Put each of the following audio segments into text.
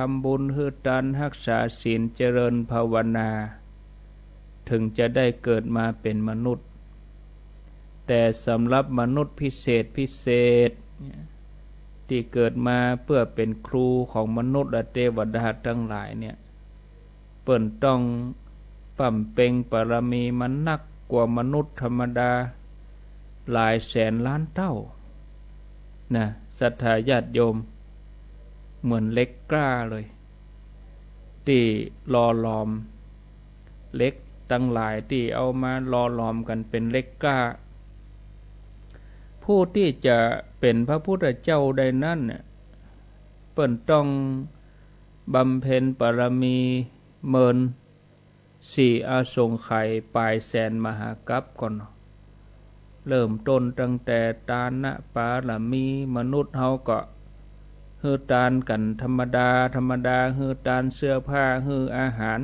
ทำบุญฮือตานรักษาศีลเจริญภาวนาถึงจะได้เกิดมาเป็นมนุษย์แต่สำหรับมนุษย์พิเศษที่เกิดมาเพื่อเป็นครูของมนุษย์และเทวดาทั้งหลายเนี่ยเปิ้นต้องปั่มเป่งบารมีมันนักกว่ามนุษย์ธรรมดาหลายแสนล้านเท่านะศรัทธาญาติโยมเหมือนเหล็กกล้าเลยที่หล่อหลอมเหล็กตั้งหลายที่เอามาหล่อหลอมกันเป็นเหล็กกล้าผู้ที่จะเป็นพระพุทธเจ้าใดนั้นเนี่ยเปิ้นต้องบำเพ็ญบารมีเมินสี่อาสงไขยปลายแสนมหากัปก่อนเริ่มต้นตั้งแต่ทานะปาระมีมนุษย์เฮาก็ฮือทานกันธรรมดาฮือทานเสื้อผ้าฮืออาหาร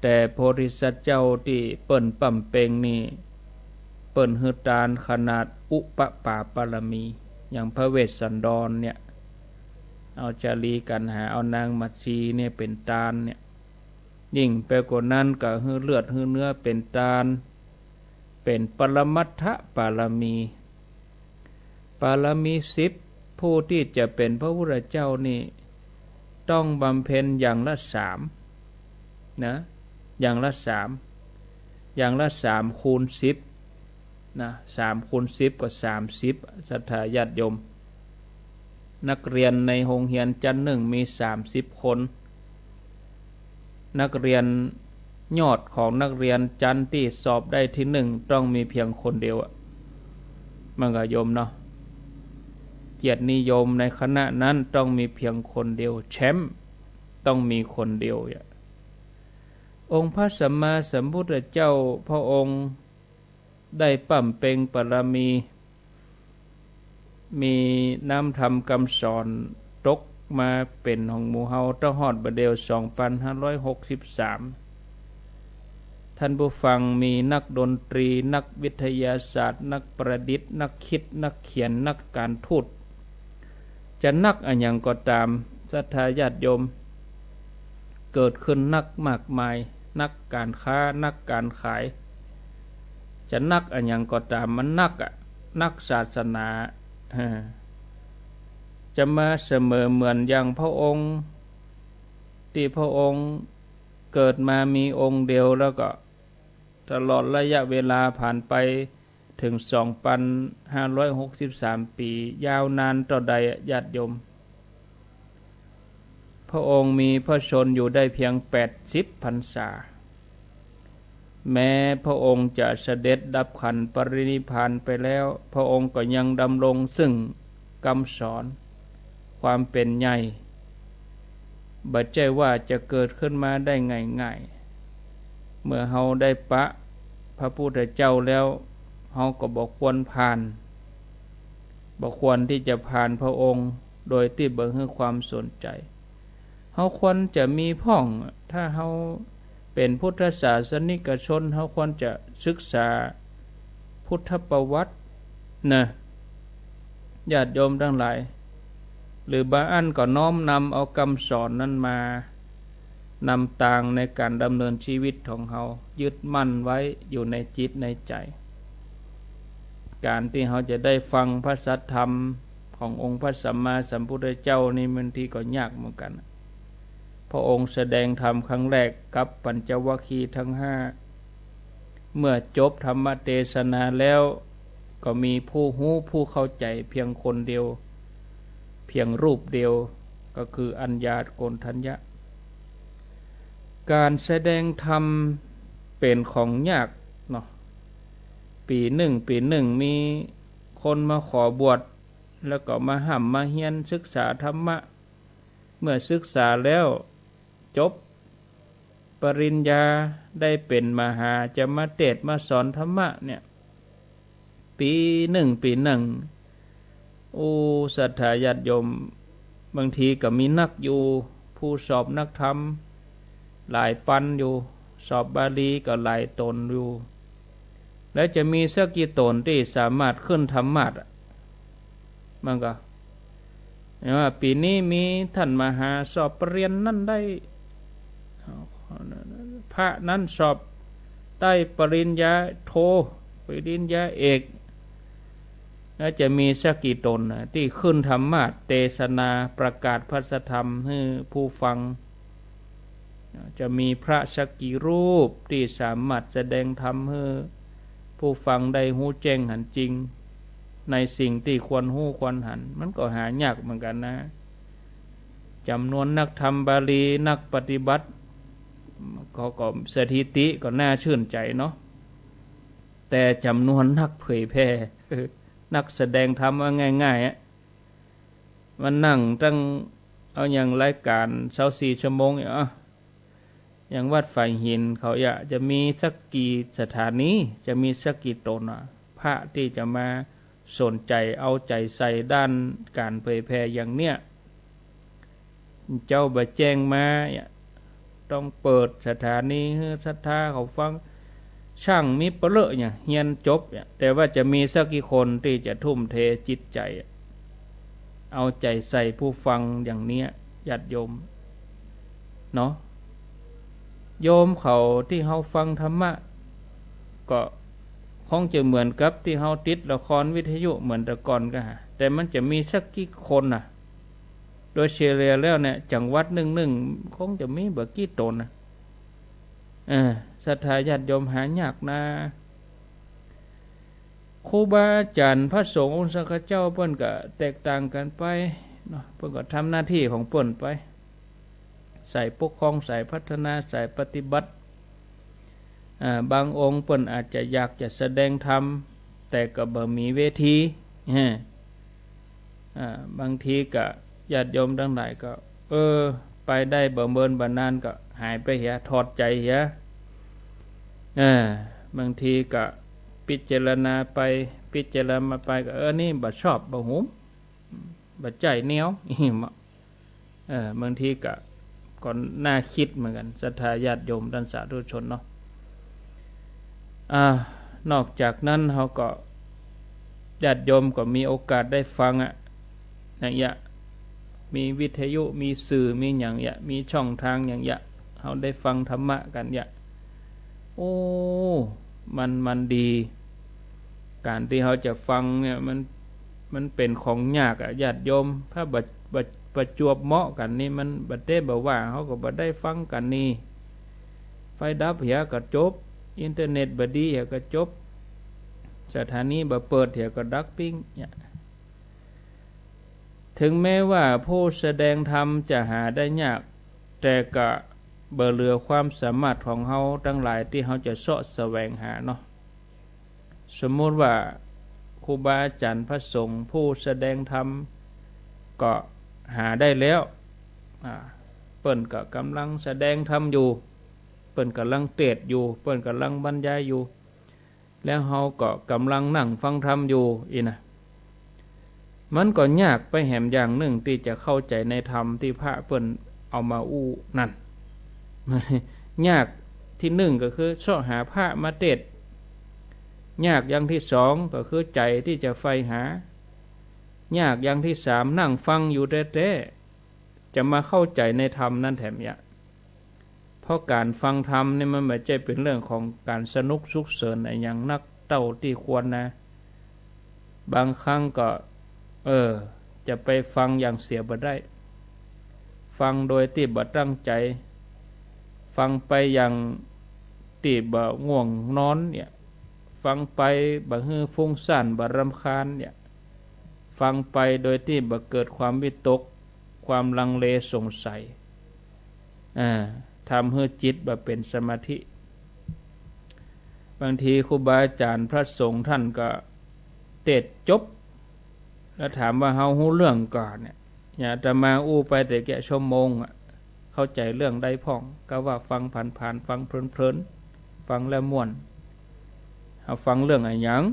แต่โพธิสัตว์เจ้าที่เปิ้นปั่มเป่งนี่เปิ้นฮือทานขนาดอุปปาปารมีอย่างพระเวสสันดรเนี่ยเอาจารีกันหาเอานางมัตสีเนี่ยเป็นทานเนี่ยยิ่งไปกว่านั้นก็ฮือเลือดฮือเนื้อเป็นทานเป็นปรมัตถปารมี10ผู้ที่จะเป็นพระพุทธเจ้านี่ต้องบำเพ็ญอย่างละ3นะอย่างละ3คูณ10นะ3คูณ10ก็30ศรัทธาญาติโยมนักเรียนในโรงเรียนจันทร์1มี30คนนักเรียนยอดของนักเรียนจันทร์ที่สอบได้ที่1ต้องมีเพียงคนเดียวมันก็โยมเนาะเกียรตินิยมในคณะนั้นต้องมีเพียงคนเดียวแชมป์ต้องมีคนเดียวองค์พระสัมมาสัมพุทธเจ้าพระองค์ได้ปั่มเป่งบารมีน้ำธรรมคำสอนตกมาเป็นของหมู่เฮาตั้งฮอดบัดเดียว2563ท่านผู้ฟังมีนักดนตรีนักวิทยาศาสตร์นักประดิษฐ์นักคิดนักเขียนนักการทูตจะนักอันหยังก็ตามศรัทธาญาติโยมเกิดขึ้นนักมากมายนักการค้านักการขายจะนักอันหยังก็ตามมันนักศาสนาจะมาเสมอเหมือนอย่างพระองค์ที่พระองค์เกิดมามีองค์เดียวแล้วก็ตลอดระยะเวลาผ่านไปถึง 2,563 ปียาวนานต่อใดญาติโยมพระองค์มีพระชนอยู่ได้เพียง80พรรษาแม้พระองค์จะเสด็จดับขันธ์ปรินิพพานไปแล้วพระองค์ก็ยังดำรงซึ่งคำสอนความเป็นใหญ่บัดใจว่าจะเกิดขึ้นมาได้ง่ายๆเมื่อเฮาได้ปะพระพุทธเจ้าแล้วเฮาก็บ่ควรผ่านบ่ควรที่จะผ่านพระองค์โดยที่บ่ให้ความสนใจเฮาควรจะมีพ่องถ้าเฮาเป็นพุทธศาสนิกชนเฮาควรจะศึกษาพุทธประวัตินะญาติโยมทั้งหลายหรือบางอันก็น้อมนำเอาคำสอนนั้นมานำทางในการดำเนินชีวิตของเฮายึดมั่นไว้อยู่ในจิตในใจการที่เฮาจะได้ฟังพระสัทธรรมขององค์พระสัมมาสัมพุทธเจ้านี่บางทีก็ยากเหมือนกันพระองค์แสดงธรรมครั้งแรกกับปัญจวัคคีย์ทั้ง5เมื่อจบธรรมเทศนาแล้วก็มีผู้รู้ผู้เข้าใจเพียงคนเดียวเพียงรูปเดียวก็คืออัญญาโกณฑัญญะการแสดงธรรมเป็นของยากเนาะปีหนึ่งมีคนมาขอบวชแล้วก็มาห้ำมาเฮียนศึกษาธรรมะเมื่อศึกษาแล้วจบปริญญาได้เป็นมหาจะมาเทศน์มาสอนธรรมะเนี่ยปีหนึ่งศรัทธาญาติโยมบางทีก็มีนักอยู่ผู้สอบนักธรรมหลายปันอยู่สอบบาลีก็หลายตนอยู่แล้วจะมีสักกี่ตนที่สามารถขึ้นธรรมะมันก็ ว่าปีนี้มีท่านมหาสอบปรริญญานั่นได้พระนั้นสอบได้ปริญญาโทปริญญาเอกแล้วจะมีสักกี่ตนที่ขึ้นธรรมาสเทศนาประกาศพระธรรมให้ผู้ฟังจะมีพระสักกี่รูปที่สามารถแสดงธรรมให้ผู้ฟังได้หู้แจ้งหันจริงในสิ่งที่ควรหู้ควรหันมันก็หายากเหมือนกันนะจำนวนนักธรรมบาลีนักปฏิบัติก็สถิติก็น่าชื่นใจเนาะแต่จำนวนนักเผยแพร่นักแสดงธรรมว่าง่ายๆมันนั่งตั้งเอาอย่างรายการ24 ชั่วโมงอย่างวัดฝ่ายหินเขาอยากจะมีสักกี่สถานีจะมีสักกี่ตนพระที่จะมาสนใจเอาใจใส่ด้านการเผยแพร่อย่างเนี้ยเจ้าบ่แจ้งมาต้องเปิดสถานีให้ศรัทธาเขาฟังช่างมีเปลือกเนี่ยเฮียนจบแต่ว่าจะมีสักกี่คนที่จะทุ่มเทจิตใจเอาใจใส่ผู้ฟังอย่างเนี้ยญาติโยมเนาะโยมเขาที่เฮาฟังธรรมะก็คงจะเหมือนกับที่เฮาติดละครวิทยุเหมือนแต่ก่อนก็แต่มันจะมีสักกี่คนโดยเฉลี่ยแล้วเนี่ยจังหวัดหนึ่งคงจะมีบ่กี่ตนศรัทธาญาติโยมหายากนะครูบาอาจารย์พระสงฆ์องค์สังฆเจ้าเพิ่นก็แตกต่างกันไปเนาะเพิ่นก็ทำหน้าที่ของเพิ่นไปใส่ปกครองใส่พัฒนาใส่ปฏิบัติบางองค์เพิ่นอาจจะอยากจะแสดงธรรมแต่ก็บ่มีเวทีบางทีก็ญาติโยมทั้งหลายก็ไปได้บ่เมินบ่นานก็หายไปเหียถอดใจเหียบางทีก็พิจารณาไปพิจารณามาไปก็นี่บ่ชอบบ่หุมบ่ใจเหนียวบางทีก็น่าคิดเหมือนกันศรัทธาญาติโยมท่านสาธุชนเนาะนอกจากนั้นเขาก็ญาติโยมก็มีโอกาสได้ฟังอย่างเงี้ยมีวิทยุมีสื่อมีอย่างเงี้ยมีช่องทางอย่างเงี้ยเขาได้ฟังธรรมะกันเงี้ยมันดีการที่เขาจะฟังเนี่ยมันเป็นของยากญาติโยมถ้าประจวบเหมาะกันนี่มันบัดเด้บ่ว่าเขาก็บ่ได้ฟังกันนี่ไฟดับเหียก็จบอินเทอร์เน็ตบ่ดีเหียก็จบสถานีบ่เปิดเหียก็ดักปิ้งเนี่ยถึงแม้ว่าผู้แสดงธรรมจะหาได้ยากแต่ก็บ่เหลือความสามารถของเฮาทั้งหลายที่เฮาจะเสาะแสวงหาเนาะสมมุติว่าครูบาอาจารย์พระสงฆ์ผู้แสดงธรรมก็หาได้แล้วเปิ้นก็กำลังแสดงธรรมอยู่เปิ้นกำลังเทศน์อยู่เปิ้นกำลังบรรยายอยู่แล้วเฮาก็กำลังนั่งฟังธรรมอยู่มันก็ยากไปแหมอย่างหนึ่งที่จะเข้าใจในธรรมที่พระเปิ้นเอามาอู้นั่นยากที่หนึ่งก็คือเสาะหาพระมาเทศน์ยากอย่างที่สองก็คือใจที่จะใฝ่หายากอย่างที่สามนั่งฟังอยู่แท้ๆจะมาเข้าใจในธรรมนั่นแถมเพราะการฟังธรรมนี่มันไม่ใช่เป็นเรื่องของการสนุกสุขเสริญอย่างนักเต้าที่ควรนะบางครั้งก็จะไปฟังอย่างเสียบ่ได้ฟังโดยที่บ่ตั้งใจฟังไปอย่างที่บ่ง่วงนอนเนี่ยฟังไปบ่ฮือฟุ้งซ่านบ่รำคาญเนี่ยฟังไปโดยที่บ่เกิดความวิตกความลังเลสงสัยทำให้จิตบ่เป็นสมาธิบางทีครูบาอาจารย์พระสงฆ์ท่านก็เทศน์จบแล้วถามว่าเฮาฮู้เรื่องก่อนเนี่ยอย่าจะมาอู้ไปแต่แค่ชั่วโมงเข้าใจเรื่องได้พ่องก็ว่าฟังผ่านๆฟังเพลินๆฟังแล้วม่วนเอาฟังเรื่องอะไรหยัง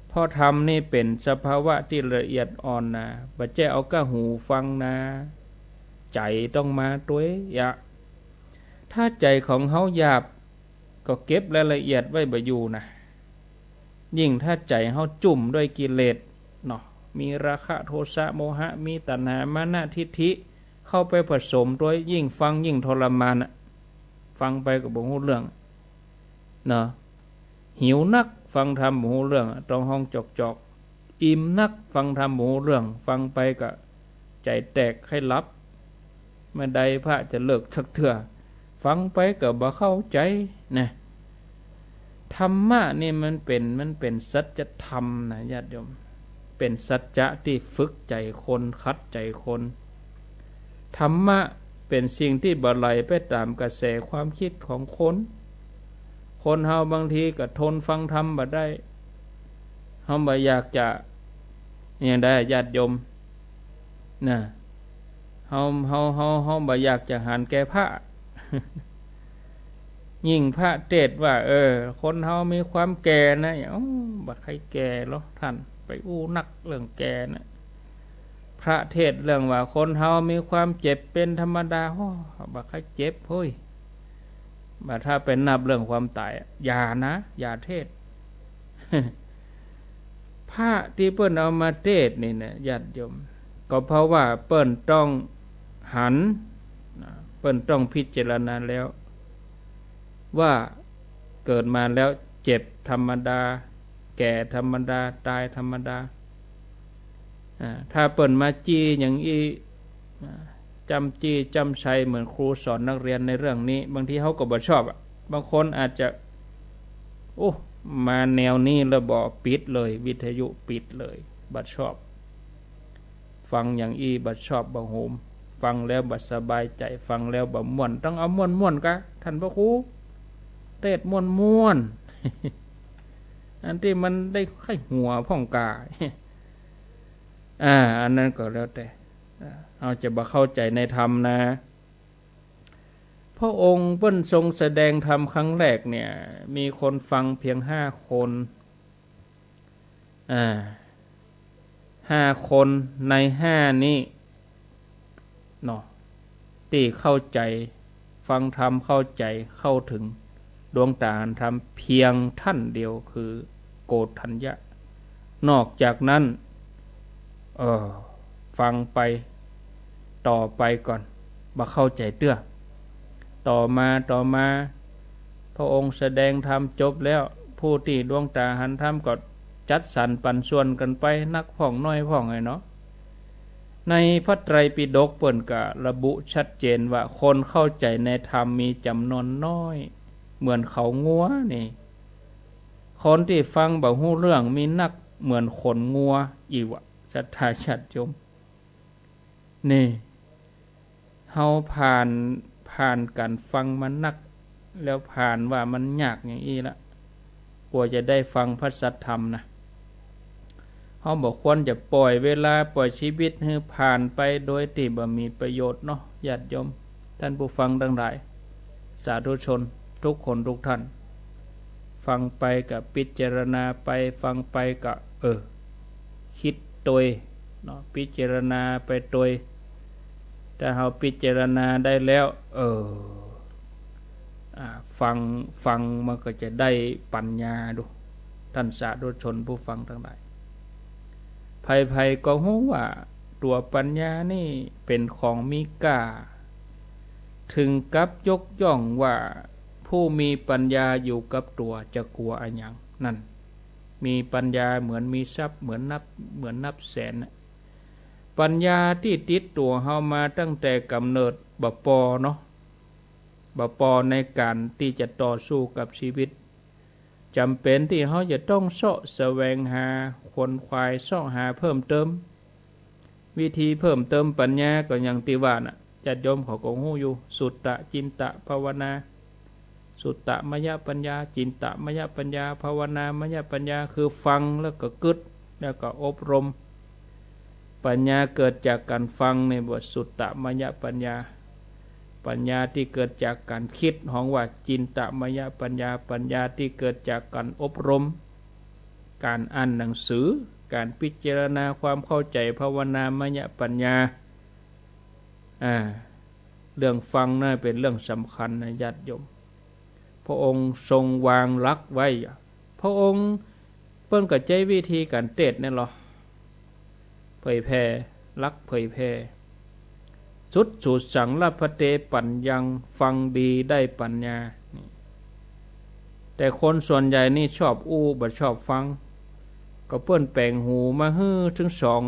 เพราะธรรมนี่เป็นสภาวะที่ละเอียดอ่อนนะบ่ใช่เอากะหูฟังนะใจต้องมาด้วยถ้าใจของเฮาหยาบก็เก็บรายละเอียดไว้บ่อยู่นะยิ่งถ้าใจเฮาจุ่มด้วยกิเลสเนาะ มีราคะโทสะโมหะมีตัณหามานะทิฏฐิเข้าไปผสมด้วยยิ่งฟังยิ่งทรมานฟังไปก็บ่ฮู้เรื่องเนาะหิวนักฟังธรรมบ่ฮู้เรื่องต้องห้องจอกอิ่มนักฟังธรรมบ่ฮู้เรื่องฟังไปก็ใจแตกให้หลับเมื่อใดพระจะเลิกสักเทื่อฟังไปก็บ่เข้าใจนะธรรมะนี่มันเป็นสัจธรรมนะญาติโยมเป็นสัจจะที่ฝึกใจคนคัดใจคนธรรมะเป็นสิ่งที่บ่ไหลไปตามกระแสความคิดของคนเฮาบางทีก็ทนฟังธรรมบ่ได้เฮาบ่อยากจะอย่างใดญาติโยมนะเฮาบ่อยากจะหันแก่พระ ยิ่งพระเทศว่าคนเฮามีความแก่นะบ่ใครแก่หรอกท่านไปอู้นักเรื่องแก่นะพระเทศเรื่องว่าคนเฮามีความเจ็บเป็นธรรมดาบ่ใครเจ็บเฮ้ยบ่ถ้าเป็นนับเรื่องความตายอย่านะอย่าเทศ พระที่เปิ้นเอามาเทศนี่นะญาติโยมก็เพราะว่าเปิ้นต้องหันเปิ้นต้องพิจารณาแล้วว่าเกิดมาแล้วเจ็บธรรมดาแก่ธรรมดาตายธรรมดาถ้าเปิ้นมาจี้อย่างอีจำจี้จำชัยเหมือนครูสอนนักเรียนในเรื่องนี้บางทีเขาก็บ่ชอบบางคนอาจจะมาแนวนี้แล้วบ่ปิดเลยวิทยุปิดเลยบ่ชอบฟังอย่างอีบ่ชอบบ่โหมฟังแล้วบ่สบายใจฟังแล้วบ่ม่วนต้องเอาม่วนๆกะท่านพระครูเทศม่วนๆ อันที่มันได้ไข้หัวพ่องกา อันนั้นก็แล้วแต่เอาจะบ่เข้าใจในธรรมนะพระองค์เพิ่นทรงแสดงธรรมครั้งแรกเนี่ยมีคนฟังเพียง5 คน5 คนใน5นี้เนาะที่เข้าใจฟังธรรมเข้าใจเข้าถึงดวงตาธรรมเพียงท่านเดียวคือโกฏัญญะนอกจากนั้นฟังไปต่อไปก่อนบ่เข้าใจเตื้อต่อมาพระองค์แสดงธรรมจบแล้วผู้ที่ดวงตาหันธรรมก็จัดสรรปันส่วนกันไปนักพ่องน้อยพ่องไงเนาะในพระไตรปิฎกเปิ้นก็ระบุชัดเจนว่าคนเข้าใจในธรรมมีจำนวนน้อยเหมือนเขางัวนี่คนที่ฟังบ่ฮู้เรื่องมีนักเหมือนขนงัวอีกว่าศรัทธาญาติโยมนี่เฮาผ่านการฟังมันนักแล้วผ่านว่ามันยากอย่างนี้ละกว่าจะได้ฟังพระสัทธรรมนะเฮาบ่ควรจะปล่อยเวลาปล่อยชีวิตให้ผ่านไปโดยที่บ่มีประโยชน์เนาะญาติโยมท่านผู้ฟังทั้งหลายสาธุชนทุกคนทุกท่านฟังไปกับพิจารณาไปฟังไปกับคิดโดยเนาะพิจารณาไปโดยถ้าเราพิจารณาได้แล้วฟังมันก็จะได้ปัญญาดูท่านสาธุชนผู้ฟังทั้งหลายภัยก็รู้ว่าตัวปัญญานี่เป็นของมีค่าถึงกับยกย่องว่าผู้มีปัญญาอยู่กับตัวจะกลัวอะไรอย่างนั่นมีปัญญาเหมือนมีทรัพย์เหมือนนับแสนปัญญาที่ติดตัวเฮามาตั้งแต่กำเนิดบ่พอเนาะบ่พอในการที่จะต่อสู้กับชีวิตจำเป็นที่เฮาจะต้องเสาะแสวงหาคนควายเสาะหาเพิ่มเติมวิธีเพิ่มเติมปัญญาก็อย่างที่ว่าน่ะญาติโยมเขาก็ฮู้อยู่สุตตะจินตะภาวนาสุตตะมยปัญญาจินตะมยปัญญาภาวนามยปัญญาคือฟังแล้วก็กึศแล้วก็อบรมปัญญาเกิดจากการฟังในบทสุตตะมยปัญญาปัญญาที่เกิดจากการคิดของว่าจินตะมยปัญญาปัญญาที่เกิดจากการอบรมการอ่านหนังสือการพิจารณาความเข้าใจภาวนามยปัญญาเรื่องฟังนั่นเป็นเรื่องสำคัญนะญาติโยมพระองค์ทรงวางหลักไว้พระองค์เพิ่นก็ใช้วิธีการเทศน์นั่นหรอ เผยแผ่รักเผยแผ่สุดสูสังละพะเตปัญญังฟังดีได้ปัญญาแต่คนส่วนใหญ่นี่ชอบอู้บ่ชอบฟังก็เปิ้นแปลงหูมาฮื้อถึงสอง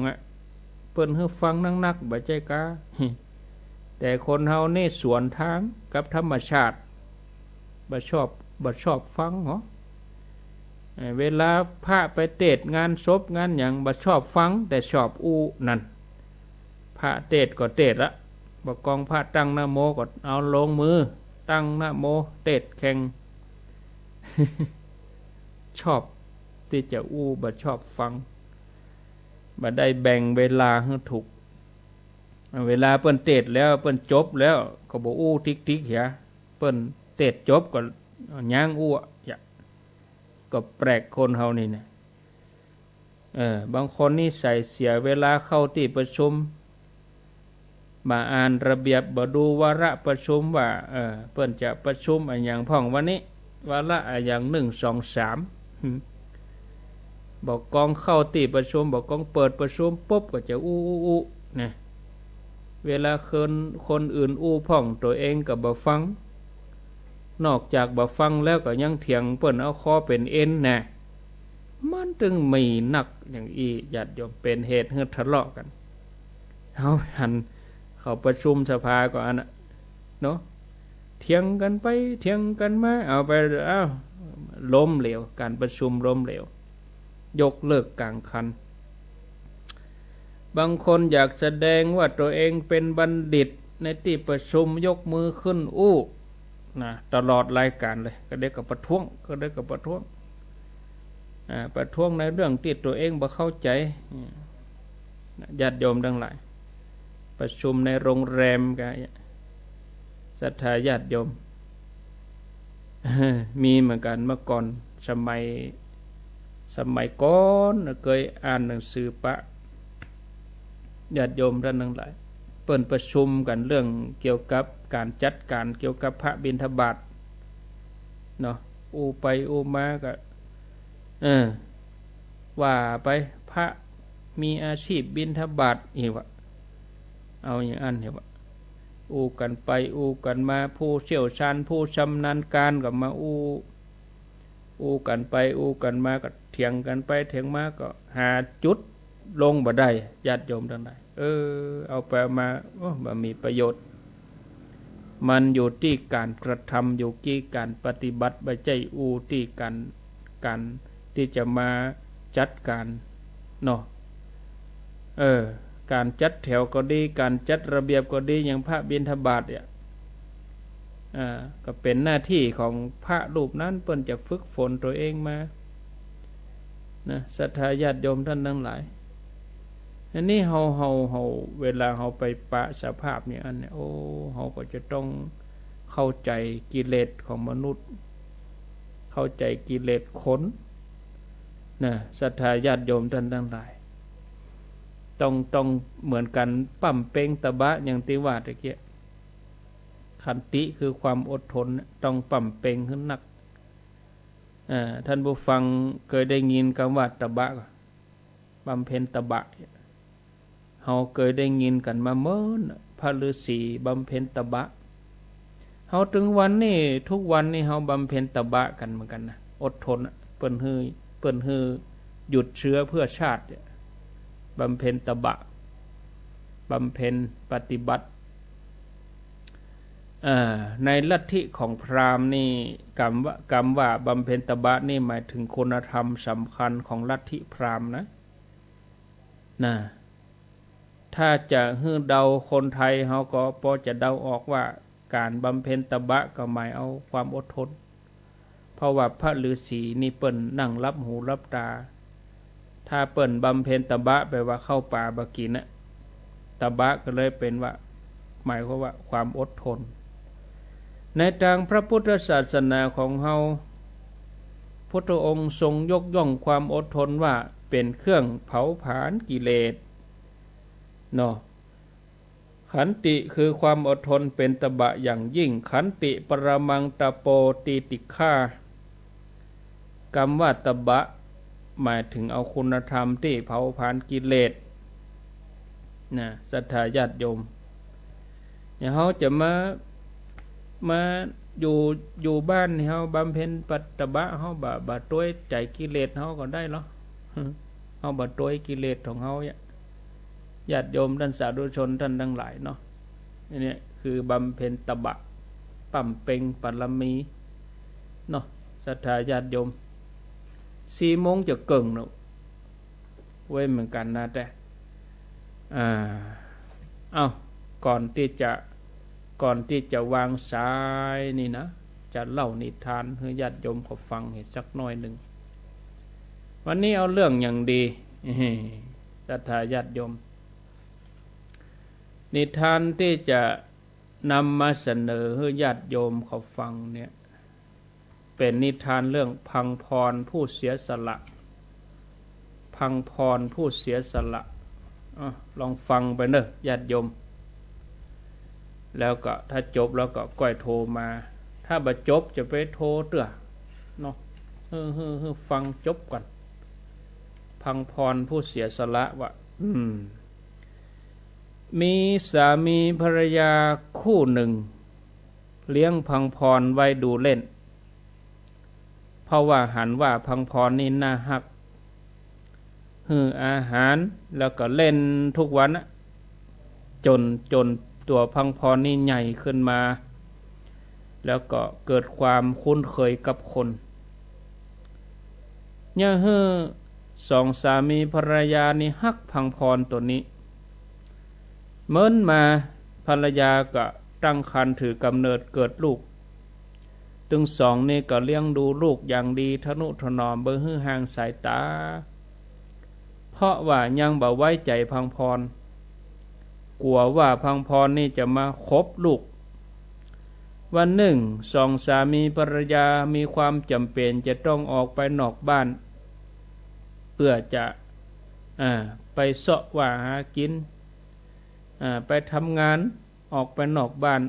เปิ้นฮื้อฟังนักๆบ่ใจกล้าแต่คนเฮานี่สวนทางกับธรรมชาติบ่ชอบฟังเหรอเวลาพระไปเทศงานศพงานหยังบ่ชอบฟังแต่ชอบอู้นั่นพระเทศก็เทศละบ่กองพระตั้งนะโมก็เอาลงมือตั้งนะโมเทศแข่ง ชอบที่จะอู้บ่ชอบฟังบ่ได้แบ่งเวลาให้ถูกเวลาเปิ้นเทศแล้วเปิ้นจบแล้วก็บ่อู้ทิกๆเหียเปิ้นเทศจบก็ย่างอู้ก็แปลกคนเฮานี่นะบางคนนี่ใส่เสียเวลาเข้าที่ประชุมมาอ่านระเบียบบ่ดูวาระประชุมว่าเปิ้นจะประชุมอะไรอย่างพ่องวันนี้วาระอะไรอย่าง1 2 3บอกกองเข้าที่ประชุมบอกกองเปิดประชุมปุ๊บก็จะอู้นะเวลาคนอื่นอู้พ่องตัวเองก็บ่ฟังนอกจากบ่ฟังแล้วก็ยังเถียงเปิ้นเอาคอเป็นเอ็นนะมันจึงมีนักอย่างอีญาติโยมเป็นเหตุให้ทะเลาะกันเฮาหันเขาประชุมสภาก็อันน่ะเนาะเถียงกันไปเถียงกันมาเอาไปล้มเหลวการประชุมล้มเหลวยกเลิกกลางคันบางคนอยากแสดงว่าตัวเองเป็นบัณฑิตในที่ประชุมยกมือขึ้นอู้นะตลอดรายการเลยก็ได้กับประท้วงประท้วงในเรื่องที่ตัวเองบ่เข้าใจญาติโยมทั้งหลายประชุมในโรงแรมกันศรัทธาญาติโยมมีเหมือนกันเมื่อก่อนสมัยก่อนเคยอ่านหนังสือปะญาติโยมท่านทั้งหลายเปิ้นประชุมกันเรื่องเกี่ยวกับการจัดการเกี่ยวกับพระบิณฑบาตเนาะอู้ไปอู้มาก็ว่าไปพระมีอาชีพบิณฑบาตอีกวะเอาอย่างอันเหรอวะอู้กันไปอู้กันมาผู้เชี่ยวชาญผู้ชำนาญการก็มาอู้กันไปอู้กันมาก็เถียงกันไปเถียงมาก็หาจุดลงบ่ได้ญาติโยมทั้งหลายเอาไปมาบ่มีประโยชน์มันอยู่ที่การกระทำอยู่ที่การปฏิบัติไม่ใช่อู้ที่การที่จะมาจัดการเนาะการจัดแถวก็ดีการจัดระเบียบก็ดีอย่างพระบิณฑบาตเนี่ยก็เป็นหน้าที่ของพระรูปนั้นเพิ่นจะฝึกฝนตัวเองมานะศรัทธาญาติโยมท่านทั้งหลายอันนี้เฮาเวลาเฮาไปปะสภาพเนี่ยอันนี้เฮาก็จะต้องเข้าใจกิเลสของมนุษย์เข้าใจกิเลสคนนะศรัทธาญาติโยมท่านทั้งหลายต้องเหมือนกันปั่มเป้งตะบะอย่างที่ว่าตะเกียขันติคือความอดทนต้องปั่มเป้งขึ้นนักท่านผู้ฟังเคยได้ยินคำว่าตะบะบำเพ็ญตะบะเฮาเคยได้ยินกันมาเมื่อพระฤาษีบำเพ็ญตะบะเฮาถึงวันนี้ทุกวันนี้เฮาบำเพ็ญตะบะกันเหมือนกันนะอดทนเปิ้นฮือหยุดเชื้อเพื่อชาติบำเพ็ญตบะบำเพ็ญปฏิบัติในลัทธิของพราหมณ์นี่กรรมว่าบำเพ็ญตบะนี่หมายถึงคุณธรรมสำคัญของลัทธิพราหมณ์นะถ้าจะฮือเดาคนไทยเขาก็พอจะเดาออกว่าการบำเพ็ญตบะก็หมายเอาความอดทนเพราะว่าพระฤาษีนี่เปิ้นนั่งรับหูรับตาถ้าเปิ้นบำเพ็ญตบะแปลว่าเข้าป่าบกินนะตบะก็เลยเป็นว่าหมายความว่าความอดทนในทางพระพุทธศาสนาของเฮาพุทธองค์ทรงยกย่องความอดทนว่าเป็นเครื่องเผาผลาญกิเลสเนาะขันติคือความอดทนเป็นตบะอย่างยิ่งขันติปรมังตะโปตีติฆากรรมว่าตบะหมายถึงเอาคุณธรรมที่เผาผลาญกิเลส นะศรัทธาญาติโยมเนี่ยเฮาจะมาอยู่บ้านเฮาบำเพ็ญปัตตบะเฮาบ่ต้วยใจกิเลสเฮาก็ได้เนาะเฮาบ่ต้วยกิเลสของเฮาเนี่ยญาติโยมท่านสาธุชนท่านทั้งหลายเนาะนี่คือบำเพ็ญตบะปั่มเพ็งปรมีเนาะศรัทธาญาติโยม4 โมงจะเกิ่งเนาะเว้ยเหมือนกันนะแต่ก่อนที่จะวางสายนี่นะจะเล่านิทานให้ญาติโยมเขาฟังให้สักหน่อยหนึ่งวันนี้เอาเรื่องอย่างดีศรัทธาญาติโยมนิทานที่จะนำมาเสนอให้ญาติโยมเขาฟังเนี่ยเป็นนิทานเรื่องพังพรผู้เสียสละพังพรผู้เสียสละลองฟังไปเนอะญาติโยมแล้วก็ถ้าจบแล้วก็ก้อยโทรมาถ้าบ่จบจะไปโทรเตื้อเนาะฟังจบก่อนพังพรผู้เสียสละว่ามีสามีภรรยาคู่หนึ่งเลี้ยงพังพรไว้ดูเล่นเพราะว่าหันว่าพังพรนี่น่าฮักอาหารแล้วก็เล่นทุกวันจนตัวพังพรนี่ใหญ่ขึ้นมาแล้วก็เกิดความคุ้นเคยกับคนเนี่ยสองสามีภรรยานี่ฮักพังพรตัวนี้เมื่อมาภรรยาก็ตั้งครรภ์ถือกำเนิดเกิดลูกตึงสองนี่ก็เลี้ยงดูลูกอย่างดีทนุถนอมบ่ฮื้อห่างสายตาเพราะว่ายังบ่ไว้ใจพังพรกลัวว่าพังพรนี่จะมาคบลูกวันหนึ่งสองสามีภรรยามีความจำเป็นจะต้องออกไปนอกบ้านเพื่อจะไปเสาะว่าหากินไปทำงานออกไปนอกบ้าน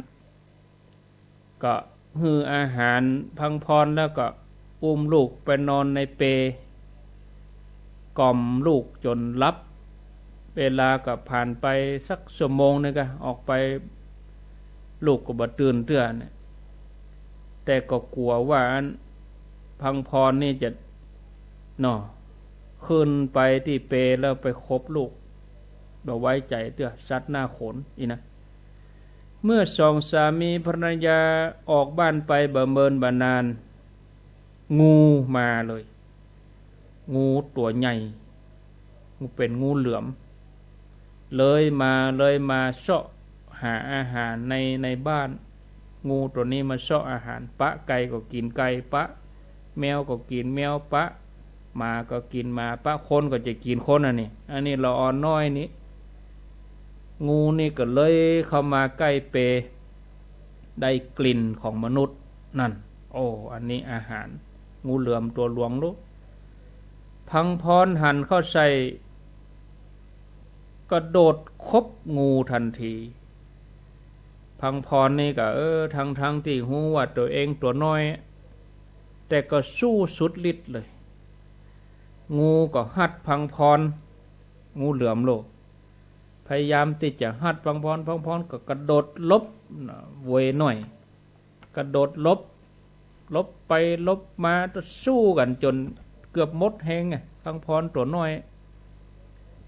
ก็ฮืออาหารพังพรแล้วก็อุ้มลูกไปนอนในเปกล่อมลูกจนหลับเวลาก็ผ่านไปสักชั่วโมงนึงก็ออกไปลูกก็บ่ตื่นเตื้อเนี่ยแต่ก็กลัวว่าพังพรนี่จะขึ้นไปที่เปแล้วไปคบลูกบ่ไว้ใจเตื้อสัตว์หน้าขนอีนะเมื่อสองสามีภรรยาออกบ้านไปบ่เมินบ่นานงูมาเลยงูตัวใหญ่งูเป็นงูเหลือมเลยมาเสาะหาอาหารในบ้านงูตัวนี้มาเสาะอาหารปะไก่ก็กินไก่ปะแมวก็กินแมวปะหมาก็กินหมาปะคนก็จะกินคนอันนี้เราอ่อนน้อยนี้งูนี่ก็เลยเข้ามาใกล้เปได้กลิ่นของมนุษย์นั่นอันนี้อาหารงูเหลือมตัวหลวงลูกพังพรหันเข้าใส่ก็โดดคบงูทันทีพังพรนี่ก็ทั้งที่หูว่าตัวเองตัวน้อยแต่ก็สู้สุดฤทธิ์เลยงูก็หัดพังพรงูเหลือมโลกพยายามที่จะหัดพังพรก็กระโดดลบเวหน่อยกระโดดลบไปลบมาสู้กันจนเกือบหมดแหงพังพรตัวน้อย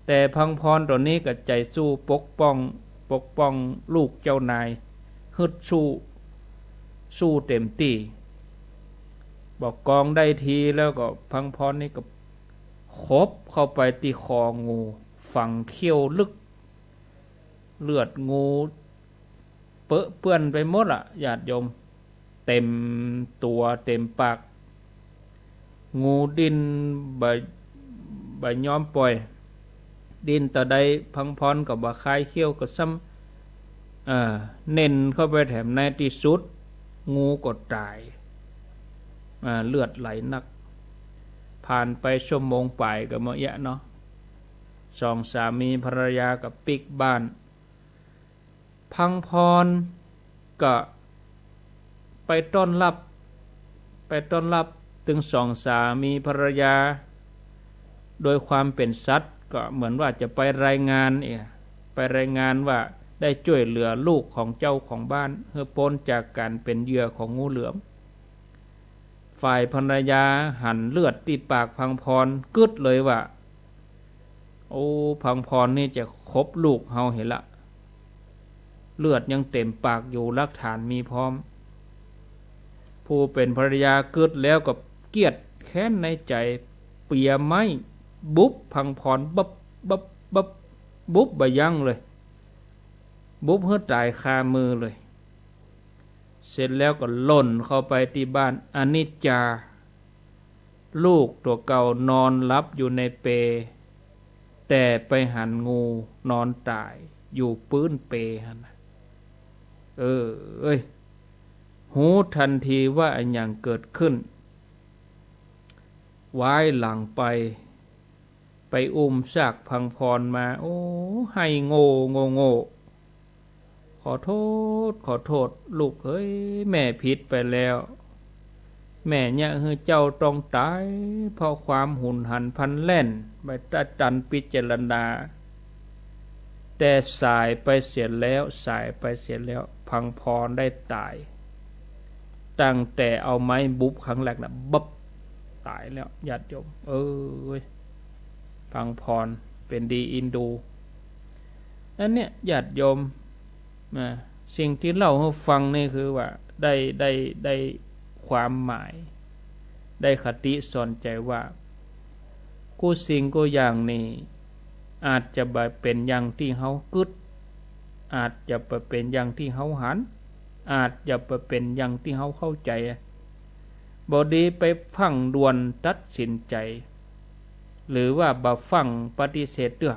แต่พังพรตัวนี้ก็ใจสู้ปกป้องลูกเจ้านายฮึดสู้เต็มที่บอกกองได้ทีแล้วก็พังพรนี่ก็คบเข้าไปที่คองูฝังเขี้ยวลึกเลือดงูเปื้อนไปหมดญาติโยมเต็มตัวเต็มปากงูดิ้นบ่ยอมปล่อยดินต่อใดพังพรกับบ่คายเขี้ยวก็ซ้ำเน้นเข้าไปแถมในที่สุดงูก็ตายเลือดไหลนักผ่านไปชั่วโมงป่ายก็มาเยอะเนาะสองสามีภรรยากับปิกบ้านพังพรก็ไปต้อนรับถึงสองสามีภรรยาโดยความเป็นสัตว์ก็เหมือนว่าจะไปรายงานไป รายงานว่าได้ช่วยเหลือลูกของเจ้าของบ้านเพื่อพ้นจากการเป็นเหยื่อของงูเหลือมฝ่ายภรรยาหันเลือดที่ปากพังพรกึดเลยว่าโอ้พังพรนี่จะคบลูกเฮาเห็นละเลือดยังเต็มปากอยู่หลักฐานมีพร้อมผู้เป็นภรรยากึดแล้วก็เกลียดแค้นในใจเปียไม้บุบพังพรบับบับบับบุบบ่ยั้งเลยบุบเพื่อตายคามือเลยเสร็จแล้วก็หล่นเข้าไปที่บ้านอนิจจาลูกตัวเก่านอนหลับอยู่ในเปแต่ไปหันงูนอนตายอยู่ปื้นเปหั่นเอ้ยหูทันทีว่าอันอย่างเกิดขึ้นว้ายหลังไปอุ้มซากพังพรมาโอ้ให้โง่ขอโทษลูกเอ้ยแม่ผิดไปแล้วแม่เนี่ยคือเจ้าต้องตายเพราะความหุนหันพลันแล่นไปตัดจันพิจารณาแต่สายไปเสียแล้วพังพรได้ตายตั้งแต่เอาไม้บุบครั้งแรกนะบับตายแล้วญาติโยมพังพรเป็นดีอินดูอันเนี้ยญาติโยมสิ่งที่เล่าให้ฟังนี่คือว่าได้ความหมายได้คติสอนใจว่ากูสิ่งกูอย่างนี้อาจจะเป็นอย่างที่เฮากึดอาจจะเป็นอย่างที่เฮาหันอาจจะเป็นอย่างที่เฮาเข้าใจบ่ดีไปฟังด่วนตัดสินใจหรือว่าบ่ฟังปฏิเสธเด้อ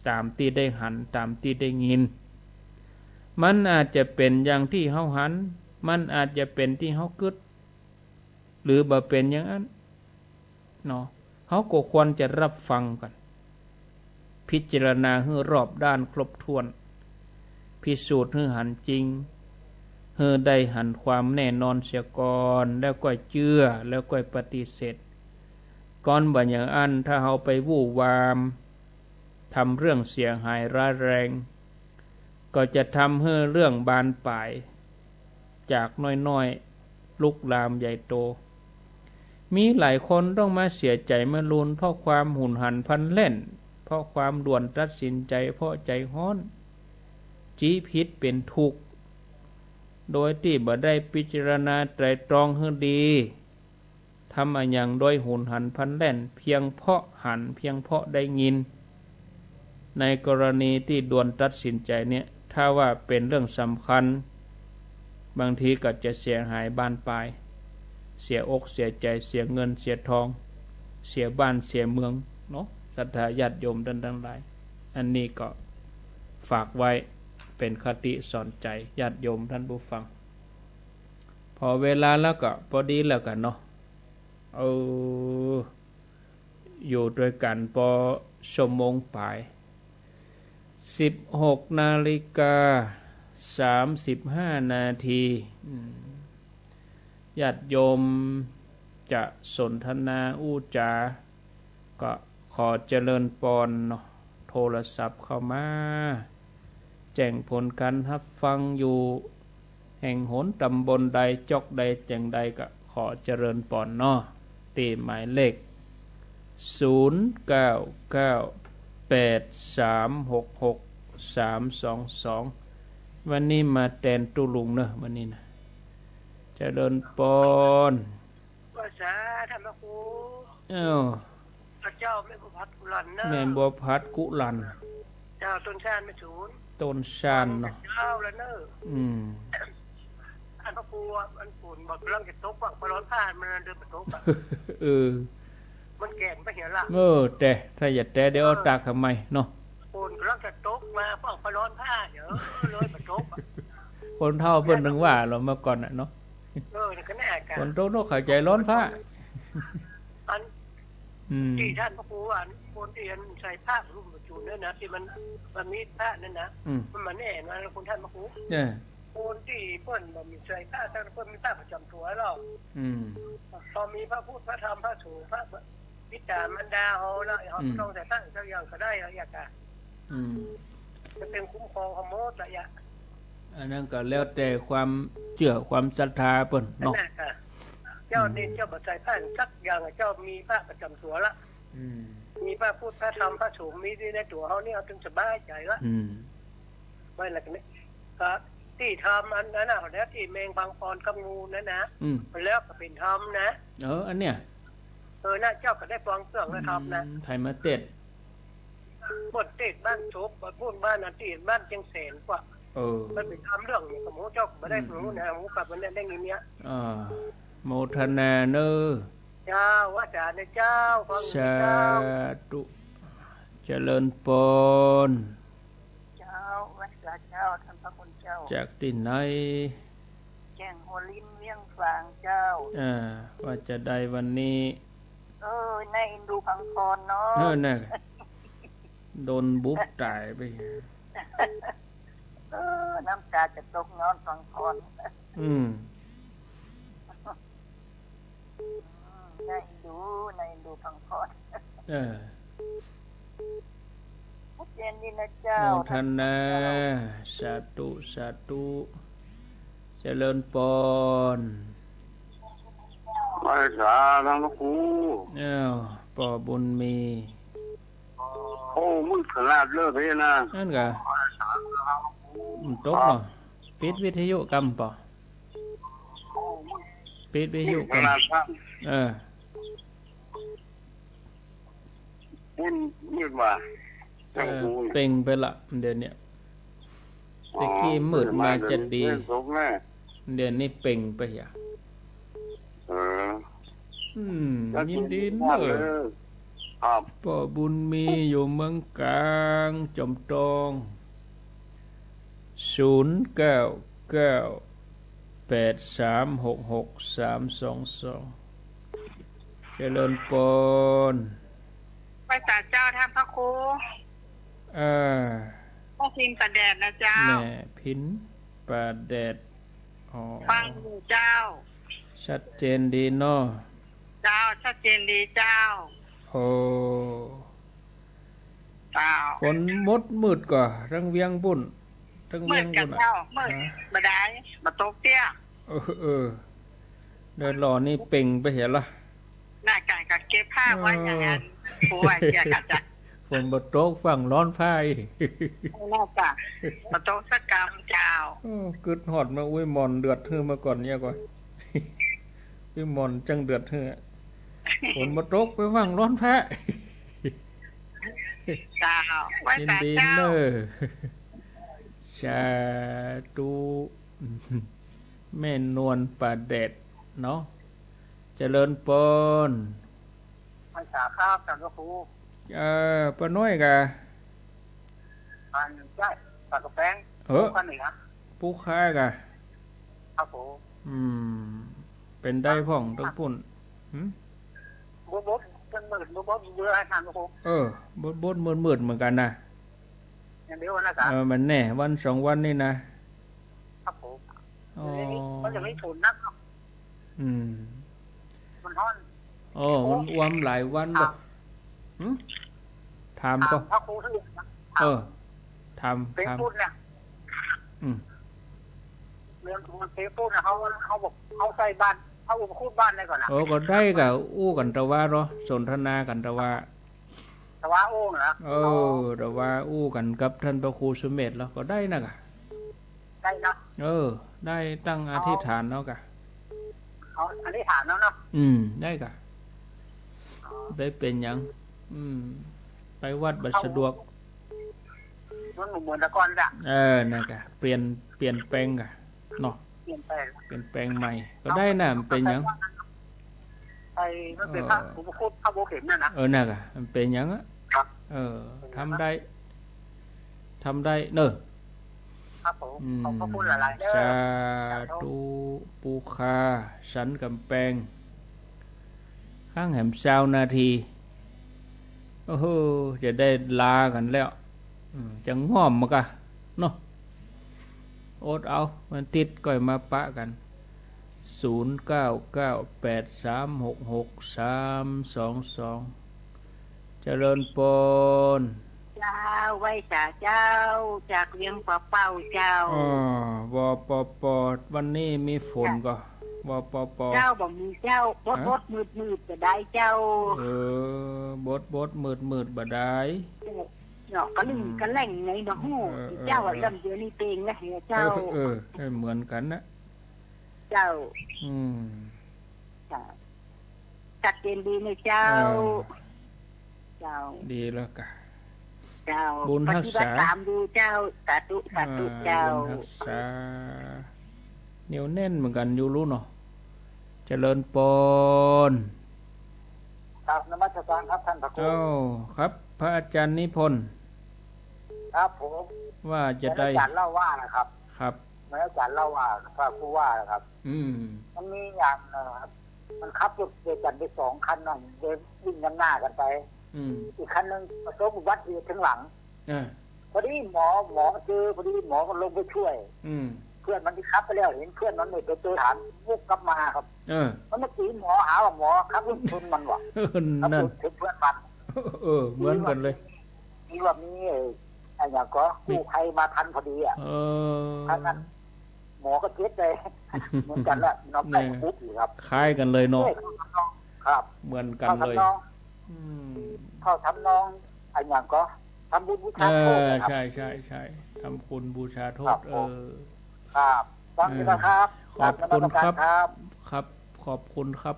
ตามที่ได้หันตามที่ได้ยินมันอาจจะเป็นอย่างที่เฮาหันมันอาจจะเป็นที่เฮากึดหรือบ่เป็นอย่างนั้นเนาะเฮาก็ควรจะรับฟังกันพิจารณาให้รอบด้านครบถ้วนพิสูจน์ให้หันจริงให้ได้หันความแน่นอนเสียก่อนแล้วก็เชื่อแล้วก็ปฏิเสธก่อนบ่อย่างอันถ้าเฮาไปวู่วามทำเรื่องเสียหายร้ายแรงก็จะทำให้เรื่องบานปลายจากน้อยๆลุกลามใหญ่โตมีหลายคนต้องมาเสียใจมาลุนเพราะความหุนหันพลันแล่นเพราะความด่วนตัดสินใจเพราะใจฮ้อนจี้พิษเป็นทุกข์โดยที่บ่ได้พิจารณาไตร่ตรองให้ดีทำอะไรอย่างโดยหุนหันพลันแล่นเพียงเพราะหันเพียงเพราะได้ยินในกรณีที่ด่วนตัดสินใจเนี่ยถ้าว่าเป็นเรื่องสำคัญบางทีก็จะเสียหายบานปลายเสียอกเสียใจเสียเงินเสียทองเสียบ้านเสียเมืองเนาะศรัทธาญาติโยมทั้งหลายอันนี้ก็ฝากไว้เป็นคติสอนใจญาติโยมท่านผู้ฟังพอเวลาแล้วก็พอดีแล้วกันเนาะอยู่ด้วยกันพอชั่วโมงปลาย16:35 นาทีญาติโยมจะสนทนาอู้จาก็ขอเจริญปอนเนาะโทรศัพท์เข้ามาแจ้งผลการรับฟังอยู่แห่งหนตำบลใดจอกใดแจ้งใดก็ขอเจริญปอนเนาะตีหมายเลข0998366322วันนี้มาแทนตุลุงเนอะวันนี้นะเจริญปอนภาษาธรรมครูพระเจ้าแม่บัวพัดกุลันเนอะแม่บัวพัดกุลันเจ้าต้นชาญไม่สูญต้นชาญเนาะเจ้าแล้วเนอะอันพระครูอันฝุ่นบอกกำลังจะตกว่าพอร้อนผ่านมันเดินไปตกมันแก่นไปเหี่ยละแต่ถ้าอย่าแต่เดี๋ยวตากทำไมเนาะฝุ่นกำลังจะตกมาเพราะพอร้อนผ้าเดี๋ยวเลยไปตกคนเท่าเพิ่นนึงว่าเราเมื่อก่อนน่ะเนาะนี่ก็แน่กันคนโตโนเข้าใจร้อนผ้าอันที่ท่านพระครูว่าคนที่ใส่ผ้ารุ่มจูนเนี่ยนะที่มันมีผ้านั่นนะมันแน่นะคนท่านพระครูคนที่เพิ่นบ่มีใส่ผ้าแต่เพิ่นมีผ้าประจำตัวแล้วพอมีพระพุทธพระธรรมพระสงฆ์พระบิดามารดาเฮาแล้วเฮาต้องใส่ผ้าเจ้าอย่างก็ได้อยากอ่ะ จะเป็นคุ้มครองขโมยระยะอันนั้นก็แล้วแต่ความเชื่อความศรัทธาเปิ้นเนาะเจ้านี่เจ้าบัจจัยท่านสักอย่างเจ้ามีพระประจำตัวละมีพระพูดพระธรรมพระสงฆ์มีในตัวเขานี่เอาถึงสบายใจละไม่ละกันนี่ก็ที่ทำอันนั้นนะแล้วที่แมงบางปอนกับงูนั่นนะแล้วก็เป็นธรรมนะอันเนี้ยน่าเจ้าก็ได้ฟังเรื่องและทำนะไทยมาเต็ดบทเต็ดบ้านโฉบพูดบ้านนาตีบ้านเชียงแสนกว่ามันเป็นทำเรื่องนี่กับหมูเจ้าไม่ได้รู้นะหมูกับมันได้เงี้ยเนี้ยโมทนาเนอเจ้าว่าจารย์เจ้าฟังเจ้าตุเจริญปนเจ้าวัดเจ้าท่านพระคุณเจ้าจากที่ไหนแจ้งหัวลิ้นเวียงฝางเจ้าว่าจะได้วันนี้ในอินดูพังพรเนาะน่ะโดนบุ๊บตายไปน้ำตาจะตกนอนพังพรในอินดูพังพรเจนดีนะเจ้าโมทนาสาธุสาธุเจริญปนไปสาทั้งครูปอบุญมีโอ้มึงขนาดเลิกเลยนะนั่นกะตกเนาะปิดวิทยุกรรมป่ะปิดวิทยุกรรมมืดว่าเป่งไปละเดี๋ยวนี้ตะกี้มืดมาจะดีเดี๋ยวนี้เป่งไปอย่ายินดีเลยป่อบุญมีอยู่เมืองกลางจอมทอง0998366322เจริญปนไปศาลเจ้าท่านพระครูพ่อพินประแดดนะเจ้าแม่พินประแดดฟังเจ้าชัดเจนดีเนาะเจ้าชัดเจนดีเจ้าเจ้าฝนมดมืดกว่าทั้งเวียงบุญทั้งเวียงบุญเจ้ามืดบ่ได้บ่ตกเตี้ยเดินหล่อนี่เป่งไปเห็นละหน้าการก็เก็บผ้าไว้อย่างนั้นผู้ว่าเสียกันจ้ะฝนบ่ตกฝั่งร้อนไฟน่าจ้ะบ่ตกสักกรรมเจ้ากึดฮอดมาอุ้ยหมอนเดือดฮือมาก่อนเนี่ยก่อนอุ้ยหมอนจังเดือดฮือฝนบ่ตกไปฝั่งร้อนแพ้เจ้าไว้แต่เจ้าสาธุแม่นวลประเด็ดเนาะเจริญปนภาษาข้าวจันทร์ครูปะน้อยกะอันใช่ปลากระแป้งกันนี่นะปูค้ากะครับผมเป็นได้พ่องต้องปุ่นบดเป็นหมื่นบดเยอะให้ทานครูบดหมื่นเหมือนกันนะอย่างเดียวนะมันแน่วัน2วันนี่นะครับผมมันจะไม่ถูนนักมันฮ้อนมันอ้วมหลายวันบ่ทำก็พระครูที่ทำเป็นพูดเนี่ยเรื่องมันเป็นพูดนะเขาบอกเขาใส่บ้านเขาบอกพูดบ้านได้ก่อนนะก็ได้กับอู้กันตะว่าเนาะสนทนากันตะว่าอู้นะตะว่าอู้กันกับท่านพระครูสุเมธแล้วก็ได้นะกะได้นะได้ตั้งอธิษฐานเนาะกะอธิษฐานเนาะได้กะได้เป็นยังไปวัดบัดสะดวกมันเหมือนตะกอนจ้ะนะกะเปลี่ยนแปลงกะเนาะเปลี่ยนแปลงใหม่ก็ได้น่ะมันเป็นยังไอ้มันเป็นพระผมพูดพระโบเข็มนั่นนะน่ะกะมันเป็นยังอ่ะทำได้เนอะครับผมเขาพูดอะไรสาธุปูคาสันกำแพงข้างแหมเช้านาทีจะได้ลากันแล้วจะง่อมมากะเนาะอดเอามันติดก่อยมาปะกัน0998366322เจริญปน เจ้าไว้จ่าเจ้าจากเวียงป่าเป่าเจ้าอ๋อวปปวันนี้มีฝนก็วปปเจ้าบอกมีเจ้าบดมืดก็ได้เจ้าบดมืดบ่ได้เนาะก็ลึงก็แหล่งไงเนาะฮู้เจ้าลำเดียวนี่เองนะเจ้าเหมือนกันนะเจ้าจัดเกณฑ์ดีนะเจ้าดีแล้วกะเจ้าบุญรักษาตามดูเจ้าสาธุเจ้าบุญรักษาเหนียวแน่นเหมือนกันอยู่รู้เนาะเจริญปนครับนมัสการครับท่านพระครูครับพระอาจารย์นิพนธ์ครับผมว่าจะได้อาจารย์เล่าว่านะครับครับอาจารย์เล่าว่าพระครูว่านะครับมันมีอย่างนะครับมันขับรถเกิดกันไป2คันนั่นเดินวิ่งนำหน้ากันไปอีกคันนึงประสบอุบัติเหตุถึงหลังพอดีหมอเจอพอดีหมอก็ลงไปช่วยเพื่อนมันที่ขับไปแล้วเห็นเพื่อนมันไม่ไปเจอถามมุกกลับมาครับมันเมื่อกี้หมอหาว่าหมอขับรถชนมันวะนั่นถึงเพื่อนมันเหมือนกันเลยมีว่ามีไอ้อย่างก็กู้ภัยมาทันพอดีอ่ะท่านนั้นหมอก็เจ็บเลยเหมือนกันละน้องไก่ปุ๊บอยู่ครับคล้ายกันเลยเนาะครับเหมือนกันเลยเข้าทำน้องไอ้อย่างก็ทำบุญบูชาโทษใช่ทำคุณบูชาโทษครับฟังดีนะครับขอบคุณครับครับขอบคุณครับ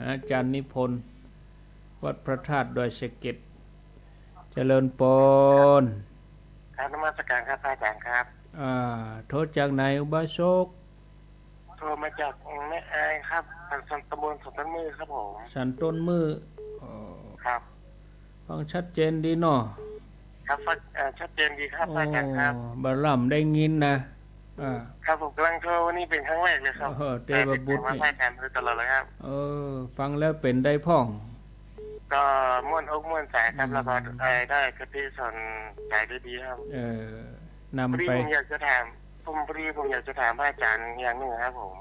อาจารย์นิพนธ์วัดพระธาตุดอยสะเก็ดเจริญปนครับนมัสการครับอาจารย์ครับโทษจากไหนอุบาสกโทรมาจากแม่อายครับสันตำบลสันต้นมือครับผมสันต้นมือครับฟังชัดเจนดีเนาะครับชัดเจนดีครับอาจารย์ครับบาล่ำได้ยินนะครับผมกำลังโทรวันนี้เป็นครั้งแรกเลยครับเตบบุตรนี่มาใช้การตลอดเลยครับฟังแล้วเป็นได้พ่องก็ม่วนอกม่วนใจครับแล้วก็ได้กระติสนใจได้ดีครับนำไปผมอยากจะถามผมอยากจะถามอาจารย์อย่างหนึ่งครับผม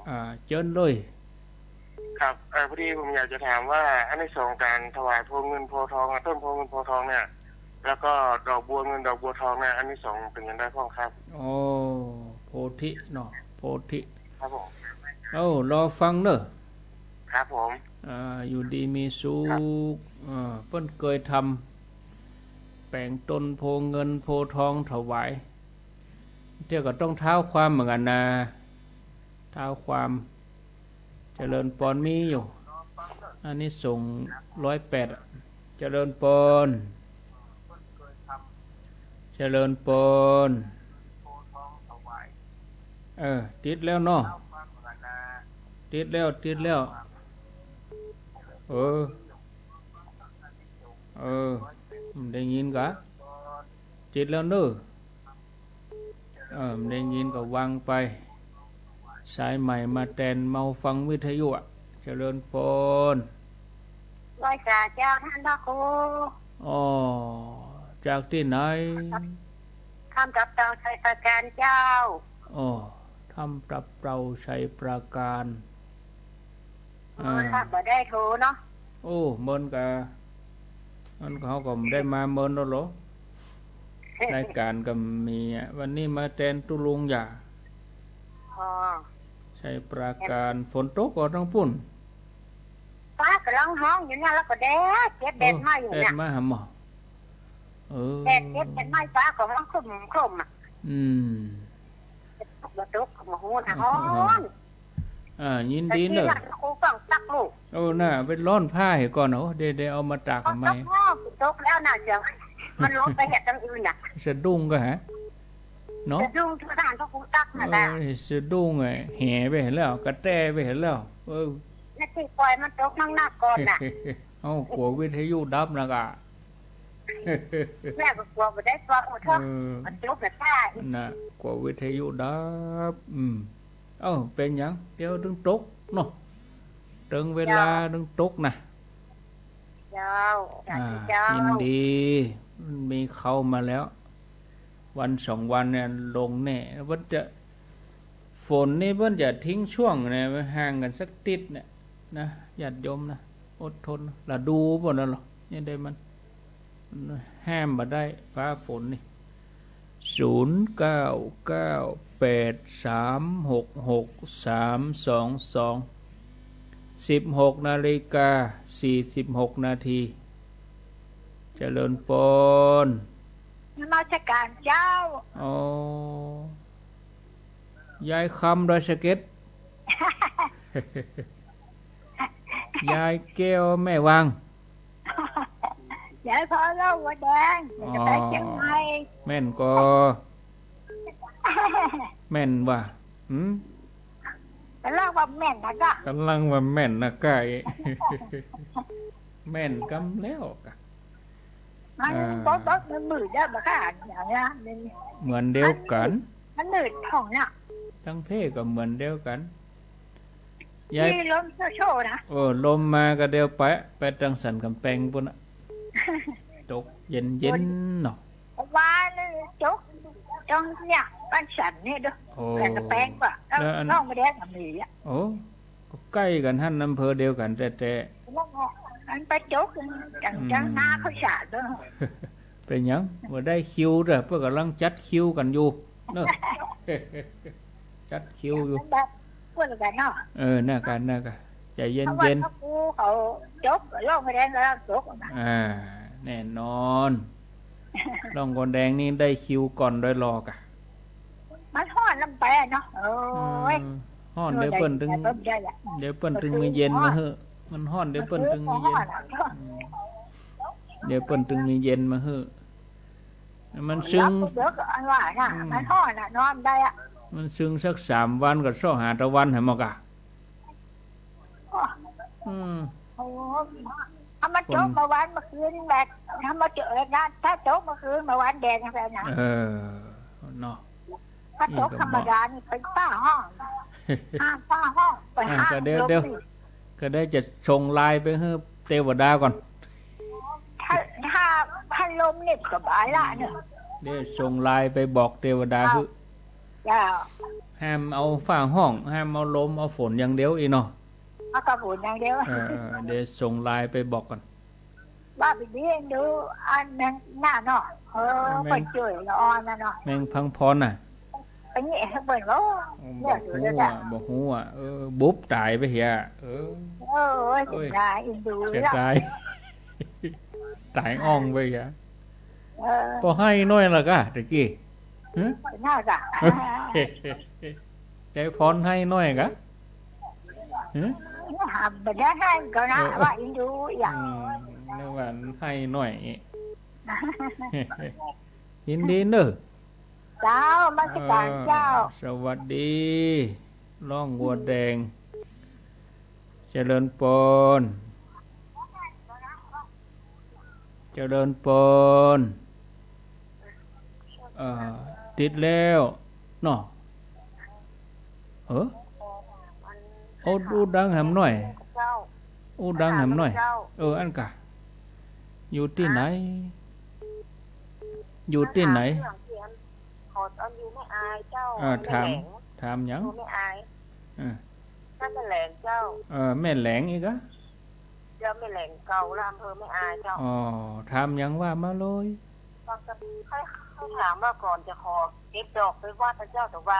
เจิ้นด้วยครับพอดีผมอยากจะถามว่าอันในส่งการถวายโพเงินโพทองต้นโพเงินโพทองเนี่ยแล้วก็ดอกบัวเงินดอกบัวทองเนี่ยอันนี้ส่งเป็นยังไงพ่อครับโพธิเนาะโพธิครับผมรอฟังเนอะครับผมอยู่ดีมีสุขเพิ่นเคยทำแปลงต้นโพเงินโพทองถวายเดี๋ยวก็ต้องเท้าความเหมือนกันนะเท้าความเจริญปอนมีอยู่อันนี้ส่ง108เจริญปอนเจริญปอนติดแล้วเนาะติดแล้วได้ยินกะติดแล้วเนอะได้ยินก็วางไปสายใหม่มาแทนเมาฟังวิทยุเจริญปนร้อยจ่าเจ้าท่านพระครูจากที่ไหนทำกับเราชัยประการเจ้าทำกับเราชัยประการถ้าบ่ได้โทรเนาะเมินกะมันเขาก็ได้มาเมินแล้วหรอรายการก็มีวันนี้มาแทนตุลุงอย่าใช้ประการฝนตกก็ต้องปุ่นฟ้าก็ร้องห้องอยู่เนี่ยแล้วก็แดดเจ็บแดดมาอยู่เนี่ยแดดมาหำหมอแดดเจ็บแดดมาฟ้าก็ร้องคลุมตกมาหูนะฮ้อนยินดีเนอะครูฟังตักลูกน่ะไปร้อนผ้าให้ก่อนเดี๋ยวเอามาตากทำไมตกแล้วน่ะจะมันลงไปเห็ดตั้งอื่นน่ะสะดุ้งก็ฮะเนาะสะดุ้งทุกท่านพระครูตักน่ะนะสะดุ้งไงแห่ไปเห็นแล้วกระแตไปเห็นแล้วนี่ที่ปล่อยมันตกนั่งหน้าก่อนน่ะกลัววิทยุดับนะกะแม่ก็กลัวบ่ได้ฟังเถอะมันตกแบบท่าน่ะกลัววิทยุดับเป็นหยังเดี๋ยวดึงตกเนาะถึงเวลาดึงตกนะยินดีมีเข้ามาแล้ววัน2 วันเนี่ยลงแน่ว่าจะฝนนี่เพิ่นจะทิ้งช่วงเนี่ยห่างกันสักติดเนี่ยนะญาติโยมนะอดทนละดูบ่นั่นหรอยังได้มัน ห้ามมาได้ฟ้าฝนนี่0998366322 16:46 นาทีเจริญปนนมัสการเจ้าอ๋อยายคำโดยสเก็ต ยายแก้วแม่วังยายพอเล่าวัวแดงจะไปเชียงใหม่แม่นก็แม่นว่ะกำลังว่าแม่นนะก็กำลังว่าแม่นนะก็แม่นกำแล้วกะมันป๊อกมันมืดได้บ่ค่ะอย่างเงี้ยเหมือนเดียวกันมันมืดของน่ะทั้งเพศก็เหมือนเดียวกันยายลมโชว์นะลมมาก็เดียวไปจังสันกำแพงปุ่นน่ะตกเย็นเนาะว่าจกจังเนี่ยบ้านสันนี่เด้อแต่กำแพงป่ะน้องไม่ได้ทำนี่อ่ะก็ใกล้กันท่านอำเภอเดียวกันแต่อันไปจกจังหน้าเขาสาดเด้อเป็นหยังบ่ได้คิวเด้อเพิ่นกำลังจัดคิวกันอยู่เนาะจัดคิวอยู่พูดกันเนาะน่ากันใจเย็นเขาจกล่องไม่ได้แล้วจกแน่นอนล่องคนแดงนี่ได้คิวก่อนได้รอกะมันฮ้อนลำไปเนาะฮ้อนเดี๋ยวเปิ้นถึงมือเย็นมาเฮอะมันฮ้อนเดี๋ยวเปิ้นถึงมือเย็นเดี๋ยวเปิ้นถึงมือเย็นมาเฮอะมันซึ้งอันว่าน่ะมันฮ้อนน่ะนอนได้อ่ะมันซึ้งสัก3 วันก็ซ้อหาตะวันให้มากะถ้ามาโจ๊กเมื่อวานเมื่อคืนแบบถ้ามาเจอนะถ้าโจ๊กเมื่อคืนเมื่อวานแดงอะไรนะเนาะถ้าโจ๊กธรรมดานี่เป็นป้าห้องไปห้างเดี๋ยวก็ได้จะชงลายไปให้เทวดาก่อนถ้าลมเนี่ยสบายละเนี่ยเดี๋ยวชงลายไปบอกเทวดาคือห้ามเอาฝ้าห้องห้ามเอาลมเอาฝนอย่างเดียวอีเนาะเอากระปุกอย่างเดียวเดี๋ยวส่งไลน์ไปบอกก่อนว่าไปเรียนดูอันนั้นหน้าเนาะไปช่วยละออนนะเนาะแมงพังพรน่ะไปแง่เปิดว่าบอกหูอ่ะบุ๊บตายไปเหี้ยตายอินดูตายตายอ่องไปเหี้ยพอให้น้อยละกะตะกี้น่ากะใจพรให้น้อยกะไปได้ให้ก็นะว่าอินดูอย่างนึกว่าให้หน่อยยินดีเนอะเจ้ามาสการเจ้าสวัสดีล่องวัวแดงเจริญปนติดแล้วเนาะดูดังแหมหน่อยดังแหมหน่อยอันกะอยู่ที่ไหนขอตอนอยู่ไม่อายเจ้าถามหยังไม่อายนั่นแม่แหลงเจ้าแม่แหลงอีกอะเจ้าแม่แหลงเก่าลำเภอไม่อายเจ้าถามหยังว่ามาเลยฟังกันเขาถามว่าก่อนจะขอเก็บดอกไปว่าพระเจ้าแต่ว่า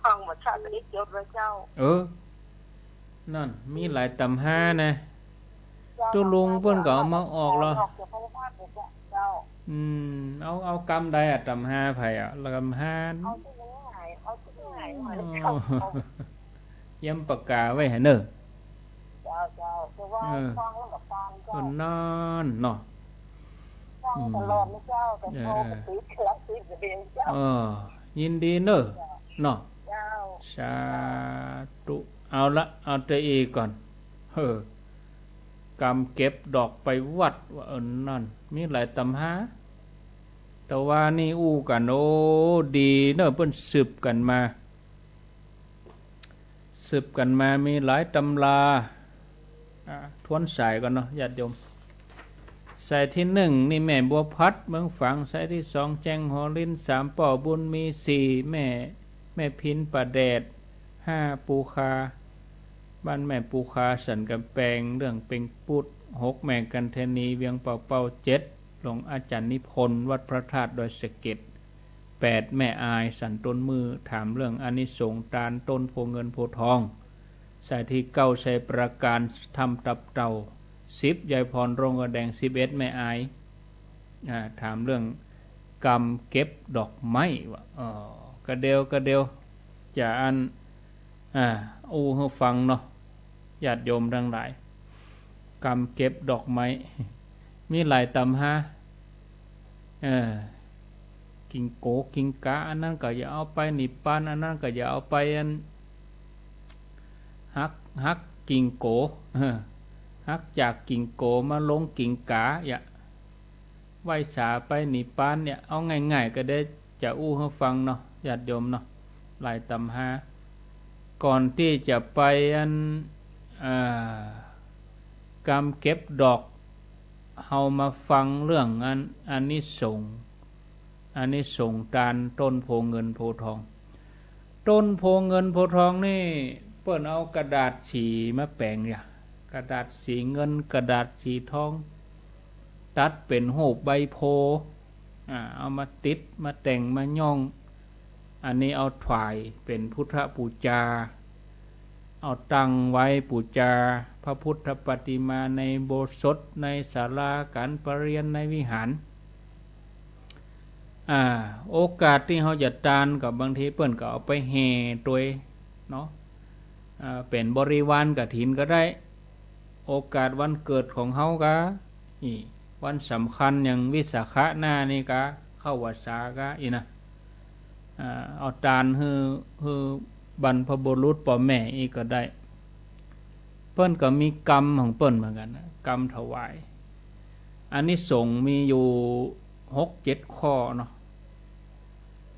ฟังหมดชาติจะได้เก็บไว้เจ้านั่นมีหลายตำห้านะตัวลุงเพิ่นก็เอามาออกแล้วเอากำใดอ่ะตำห้าไผอ่ะละกำห้าย้ำปากกาไว้ให้เนอะคนนอนเนาะยินดีเนอะเนาะสาธุเอาเตอีก่อนกำเก็บดอกไปวัดว่านั่นมีหลายตำหาแต่ว่านี่อู้กันดีเนอะเพิ่นสืบกันมามีหลายตำราทวนสายก่อนเนาะญาติโยมสายที่1นี่แม่บัวพัดเมืองฝังสายที่2แจงหอลิน3ป่อบุญมี4แม่พินป่าแดด5ปูคาบ้านแม่ปูคาสันกำแพงเรื่องเป็งปุด6แม่กันเทนีเวียงเป่า7 หลวงอาจารย์นิพนธ์วัดพระธาตุดอยสะเก็ด8แม่อายสันต้นมือถามเรื่องอานิสงส์ตาลต้นโพเงินโพทองสายที่9ใช้ประการทำตับเต่า10ยายพรโรงกระแดง11แม่อายถามเรื่องกรรมเก็บดอกไม้กระเดียวจะอันให้ฟังเนาะญาติโยมทั้งหลายกรรมเก็บดอกไม้มีหลายตำฮะกิงโกกิงกาอันนั้นก็อย่าเอาไปนิพพานอันนั้นก็อย่าเอาไปอันฮักกิงโกฮักจากกิงโกมาลงกิงกาอย่าไหวสาไปนิพพานเนี่ยเอาง่ายๆก็ได้จะให้ฟังเนาะญาติโยมเนาะหลายตำฮะก่อนที่จะไปอันกรรมเก็บดอกเฮามาฟังเรื่องอันนี้ส่งการต้นโพเงินโพทองต้นโพเงินโพทองนี่เปิ้นเอากระดาษสีมาแปลงเนี่ยกระดาษสีเงินกระดาษสีทองตัดเป็นรูปใบโพเอามาติดมาแต่งมาย่องอันนี้เอาถวายเป็นพุทธบูชาเอาตั้งไว้บูชาพระพุทธปฏิมาในโบสถ์ในศาลาการประเรียนในวิหารโอกาสที่เขาจะทานกับบางทีเปิ้นก็เอาไปแห่ตัวเนาะเป็นบริวารกฐินก็ได้โอกาสวันเกิดของเขาก็วันสำคัญอย่างวิสาขะหน้านี่ก็เข้าวัดสาก็นะเอาทานฮือบรรพบุรุษพ่อแม่อีกก็ได้เปิ้นก็มีกรรมของเปิ้นเหมือนกันนะกรรมถวายอันนี้สงมีอยู่6-7 ข้อเนาะ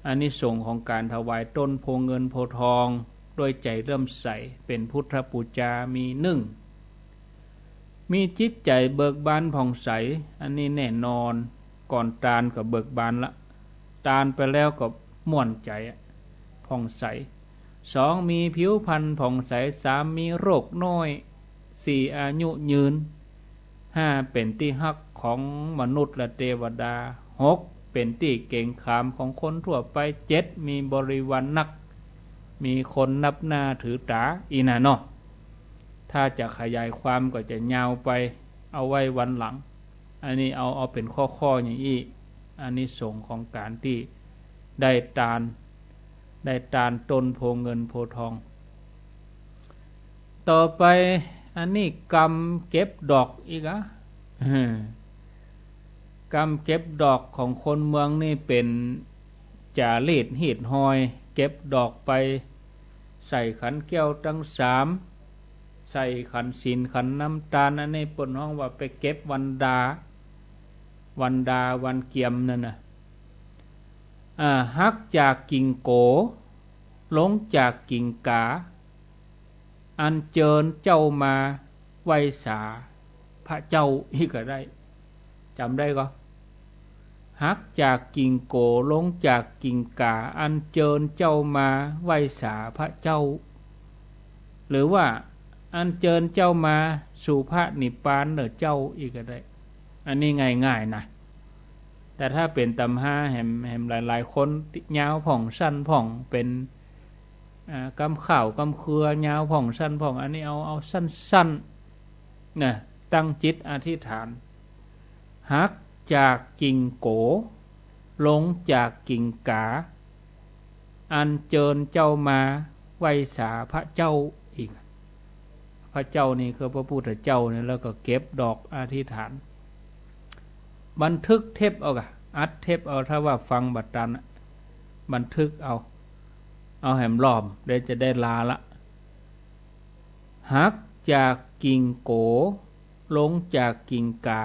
อันนี้สงของการถวายต้นโพเงินโพทองด้วยใจเริ่มใสเป็นพุทธบูชามี1มีจิตใจเบิกบานผ่องใสอันนี้แน่นอนก่อนทานก็เบิกบานละทานไปแล้วก็ม่วนใจผ่องใส2มีผิวพรรณผ่องใส3มีโรคน้อย4อายุยืน5เป็นที่ฮักของมนุษย์และเทวดา6เป็นที่เก่งขามของคนทั่วไป7มีบริวารนักมีคนนับหน้าถือตาอีน่ะเนาะถ้าจะขยายความก็จะยาวไปเอาไว้วันหลังอันนี้เอาเป็นข้ออย่างนี้อันนี้ส่งของการที่ได้ทานต้นโพเงินโพทองต่อไปอันนี้กรรมเก็บดอกอีกกรรมเก็บดอกของคนเมืองนี่เป็นจารีตหีดหอยเก็บดอกไปใส่ขันแก้วทั้ง3ใส่ขันศีลขันน้ำตาลอันนี้เปิ้นฮ้องว่าไปเก็บวันดาวันเกียมนั่นน่ะฮักจากกิ่งโกหลงจากกิ่งกาอันเจิญเจ้ามาไว้สาพระเจ้าอีกก็ได้จำได้ก็ฮักจากกิ่งโกหลงจากกิ่งกาอันเจิญเจ้ามาไว้สาพระเจ้าหรือว่าอันเจิญเจ้ามาสู่พระนิพพานเด้อเจ้าอีกก็ได้อันนี้ง่ายๆนะแต่ถ้าเป็นตำห้าแหมหลายๆคนยาวผ่องสั้นผ่องเป็นกำข่าวกำเครือยาวผ่องสั้นผ่องอันนี้เอาสั้นๆนะตั้งจิตอธิษฐานฮักจากกิ่งโกหลงจากกิ่งกาอันเจิญเจ้ามาไว้สาพระเจ้าอีกพระเจ้านี่คือพระพุทธเจ้าเนี่ยแล้วก็เก็บดอกอธิษฐานบันทึกเทปเอาอัดเทปเอาถ้าว่าฟังบัดตันบันทึกเอาแหมล้อมเดี๋ยวจะได้ลาละฮักจากกิ่งโกหลงจากกิ่งกา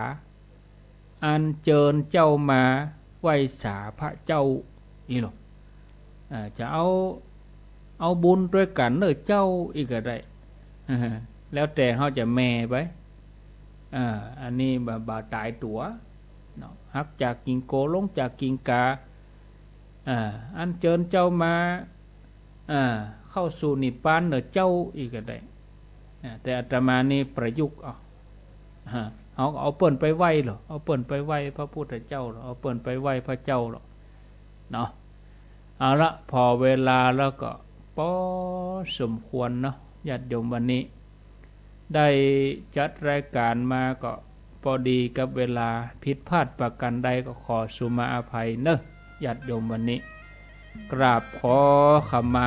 อันเจิญเจ้ามาไว้สาพระเจ้านี่หรอจะเอาบุญด้วยกันเด้อเจ้าอีกก็ได้แล้วแต่เขาจะแม่ไปอันนี้บ่ตายตัวฮักจากกิ่งโกหลงจากกิ่งกาอันเจิญเจ้ามาเข้าสู่นิพพานเด้อเจ้าอีกก็ได้แต่อาตมานี่ประยุกต์เอา เอาเปิ้นไปไหว้เหรอเอาเปิ้นไปไหว้พระพุทธเจ้าเหรอเอาเปิ้นไปไหว้พระเจ้าเหรอเนาะเอาละพอเวลาแล้วก็พอสมควรเนาะญาติโยมวันนี้ได้จัดรายการมาก็พอดีกับเวลาผิดพลาดประการใดก็ขอสุมาอภัยเนอะญาติโยมวันนี้กราบขอขมา